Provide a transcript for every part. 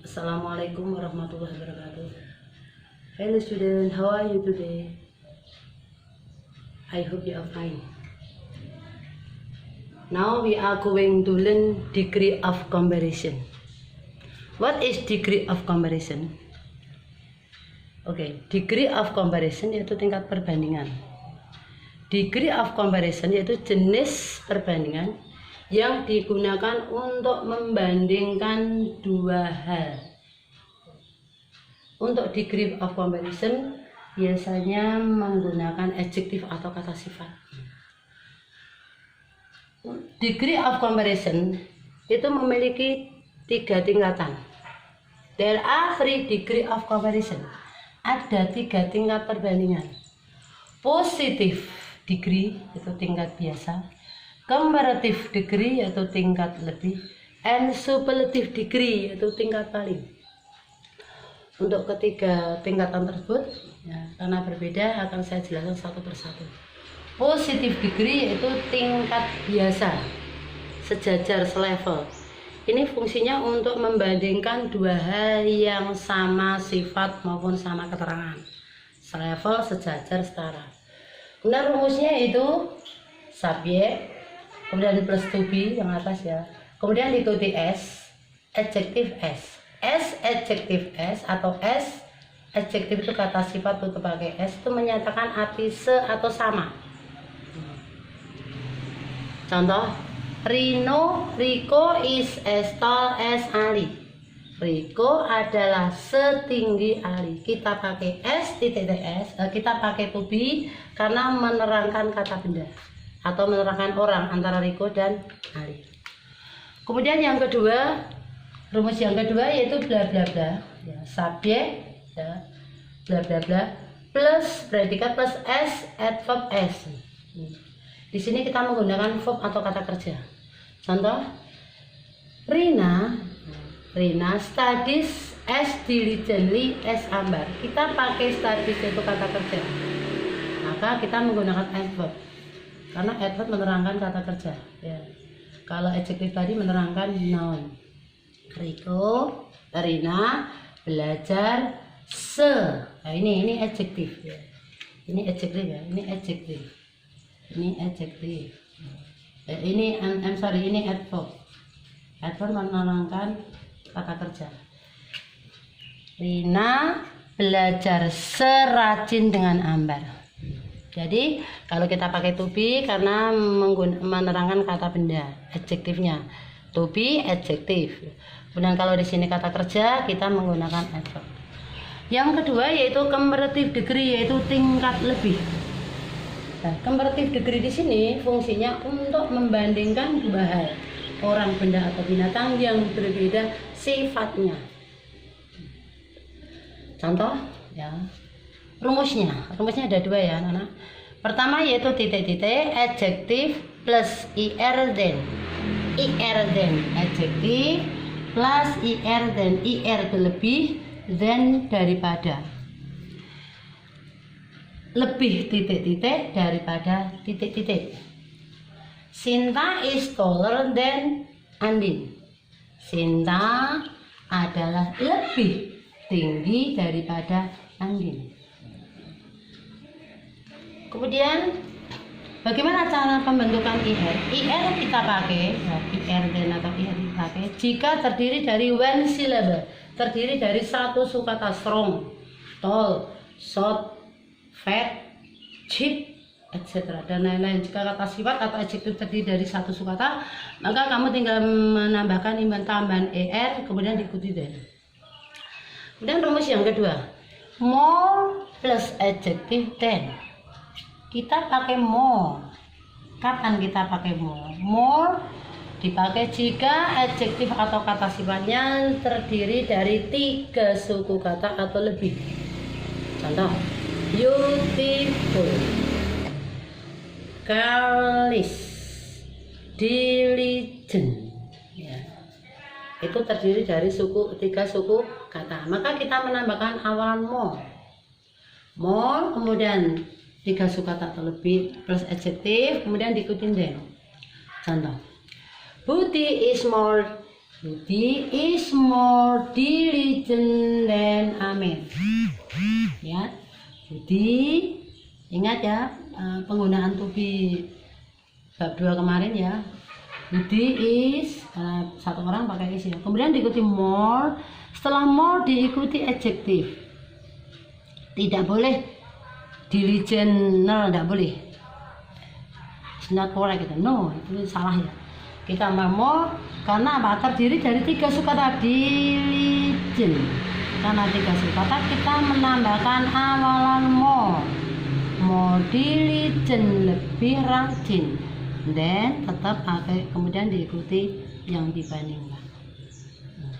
Assalamualaikum warahmatullahi wabarakatuh. Hello student, how are you today? I hope you are fine. Now we are going to learn degree of comparison. What is degree of comparison? Okay, degree of comparison yaitu tingkat perbandingan. Degree of comparison yaitu jenis perbandingan yang digunakan untuk membandingkan dua hal. Untuk degree of comparison biasanya menggunakan adjektif atau kata sifat. Degree of comparison itu memiliki 3 tingkatan. There are 3 degree of comparison. Ada 3 tingkat perbandingan. Positive degree itu tingkat biasa, comparative degree yaitu tingkat lebih, and superlative degree yaitu tingkat paling. Untuk ketiga tingkatan tersebut ya, karena berbeda akan saya jelaskan satu persatu. Positive degree yaitu tingkat biasa, sejajar, selevel. Ini fungsinya untuk membandingkan dua hal yang sama sifat maupun sama keterangan, selevel, sejajar, setara. Kemudian rumusnya itu subjek, kemudian plus to be yang atas ya, kemudian diikuti S, adjektif S. S adjektif S atau S adjektif itu kata sifat tutup pakai S, itu menyatakan arti se atau sama. Contoh, Riko is as tall as Ali. Riko adalah setinggi Ali. Kita pakai S titik S, kita pakai to be karena menerangkan kata benda atau menerangkan orang antara Riko dan Ali. Kemudian yang kedua, rumus yang kedua yaitu bla bla bla, ya, subjek, ya, bla bla bla plus predikat plus S adverb S. Di sini kita menggunakan verb atau kata kerja. Contoh, Rina studies as diligently as Ambar. Kita pakai studies itu kata kerja, maka kita menggunakan adverb karena adverb menerangkan kata kerja ya. Kalau adjektif tadi menerangkan noun. Rina belajar nah, ini adjektif ya. Ini adjektif ya, ini adjektif. Ini adjektif. Ini adverb. Adverb menerangkan kata kerja. Rina belajar serajin dengan Ambar. Jadi kalau kita pakai to be karena menerangkan kata benda, adjektifnya. To be adjektif. Kemudian kalau di sini kata kerja kita menggunakan adverb. Yang kedua yaitu comparative degree, yaitu tingkat lebih. Nah, comparative degree di sini fungsinya untuk membandingkan dua hal, orang, benda atau binatang yang berbeda sifatnya. Contoh ya. Rumusnya ada dua ya anak-anak. Pertama yaitu titik-titik adjektif plus ir then adjektif plus ir itu lebih, then daripada, lebih titik-titik daripada titik-titik. Sinta is taller than Andin. Sinta adalah lebih tinggi daripada Andin. Kemudian bagaimana cara pembentukan IR? IR kita pakai IR dan atau IR dipakai jika terdiri dari one syllable, terdiri dari satu sukata, strong, tall, short, fat, cheap, etc. dan lain-lain. Jika kata sifat atau adjektif terdiri dari satu sukata, maka kamu tinggal menambahkan imbang tambahan ER kemudian diikuti then. Kemudian rumus yang kedua, more plus adjektif then. Kita pakai more. Kapan kita pakai more? More dipakai jika adjektif atau kata sifatnya terdiri dari 3 suku kata atau lebih. Contoh, beautiful, careless, diligent ya. Itu terdiri dari 3 suku kata. Maka kita menambahkan awalan more kemudian 3 suku kata atau lebih plus adjektif kemudian diikutin then. Contoh, Budi is more Budi is more diligent than Amir. Ya, Budi, ingat ya penggunaan to be bab 2 kemarin ya. Budi is, satu orang pakai is ya. Kemudian diikuti more. Setelah more diikuti adjective. Tidak boleh diligent, no, tidak boleh. It's not correct gitu. No, itu salah ya. Kita more karena apa? Terdiri dari 3 sukata. Diligent. Karena 3 sukata kita menambahkan awalan more. More diligent, lebih rajin. Dan tetap pakai kemudian diikuti yang dibandingkan.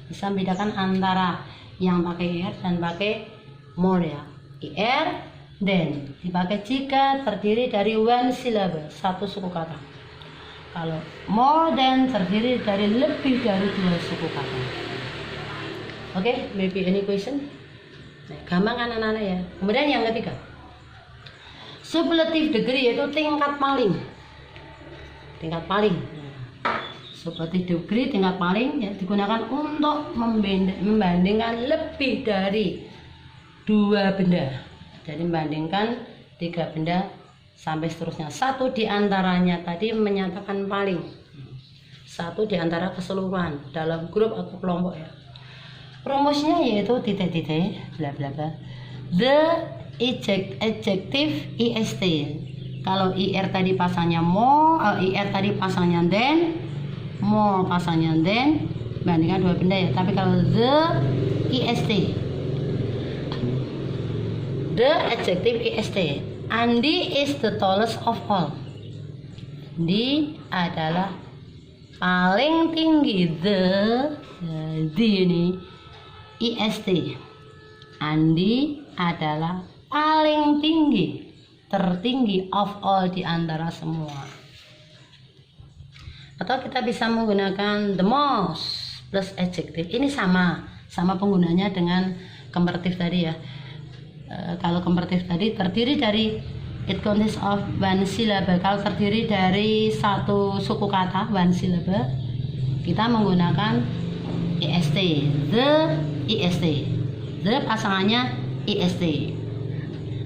Bisa membedakan antara yang pakai er dan pakai more ya. Er dan dipakai jika terdiri dari one syllable, 1 suku kata. Kalau more than terdiri dari lebih dari 2 suku kata. Oke, maybe any question? Nah, gampang kan anak-anak ya. Kemudian yang ketiga, superlative degree yaitu tingkat paling. Tingkat paling. Superlative degree tingkat paling ya, digunakan untuk membandingkan lebih dari 2 benda. Jadi membandingkan 3 benda sampai seterusnya. 1 diantaranya tadi menyatakan paling. 1 diantara keseluruhan dalam grup atau kelompok ya. Rumusnya yaitu titik-titik bla bla bla. The adjective est. Kalau ir tadi pasangnya more, ir tadi pasangnya then, more pasangnya then, bandingkan 2 benda ya. Tapi kalau the est, the adjective est. Andi is the tallest of all. Andi adalah paling tinggi. The ini est. Andi adalah paling tinggi, tertinggi of all, di antara semua. Atau kita bisa menggunakan the most plus adjective. Ini sama penggunanya dengan comparative tadi ya. Kalau comparative tadi terdiri dari it consists of one syllable. Kalau terdiri dari 1 suku kata one syllable, kita menggunakan est. The est. The pasangannya est.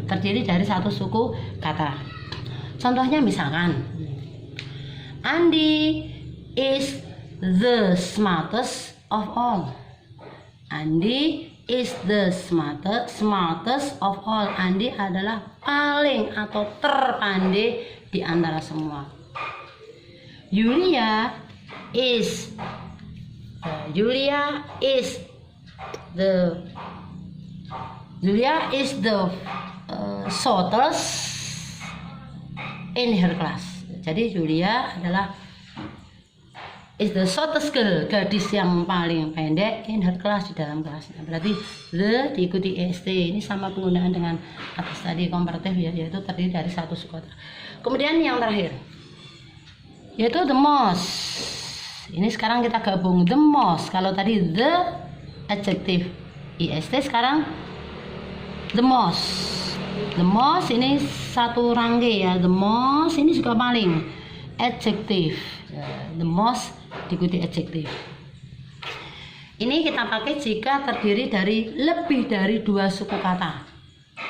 Terdiri dari 1 suku kata. Contohnya misalkan, Andi is the smartest of all. Andi is the smartest of all. Andi adalah paling atau terpandai di antara semua. Julia is the shortest in her class. Jadi Julia adalah is the shortest girl, gadis yang paling pendek in her class, di dalam kelasnya. Berarti the diikuti est. Ini sama penggunaan dengan atas tadi comparative ya, yaitu terdiri dari 1 suku kata. Kemudian yang terakhir yaitu the most. Ini sekarang kita gabung the most. Kalau tadi the adjective est, sekarang the most. The most ini 1 rangke ya. The most ini juga paling. Adjective. The most diikuti adjective. Ini kita pakai jika terdiri dari lebih dari 2 suku kata.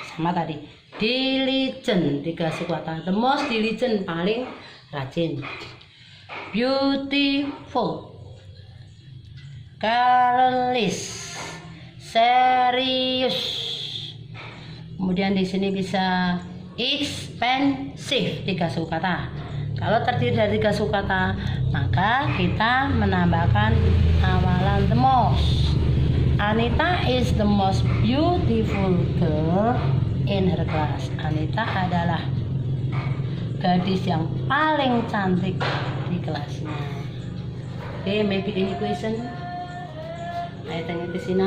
Sama tadi. Diligent 3 suku kata. The most diligent, paling rajin. Beautiful, careless, serious. Kemudian di sini bisa expensive 3 suku kata. Kalau terdiri dari 3 suku kata, maka kita menambahkan awalan the most. Anita is the most beautiful girl in her class. Anita adalah gadis yang paling cantik di kelasnya. Okay, maybe any question? I tanya di sini.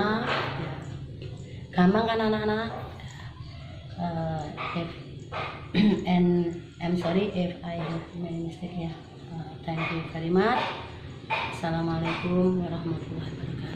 Gampang kan anak-anak? And I'm sorry if I have made mistake ya. Thank you very much. Assalamualaikum warahmatullahi wabarakatuh.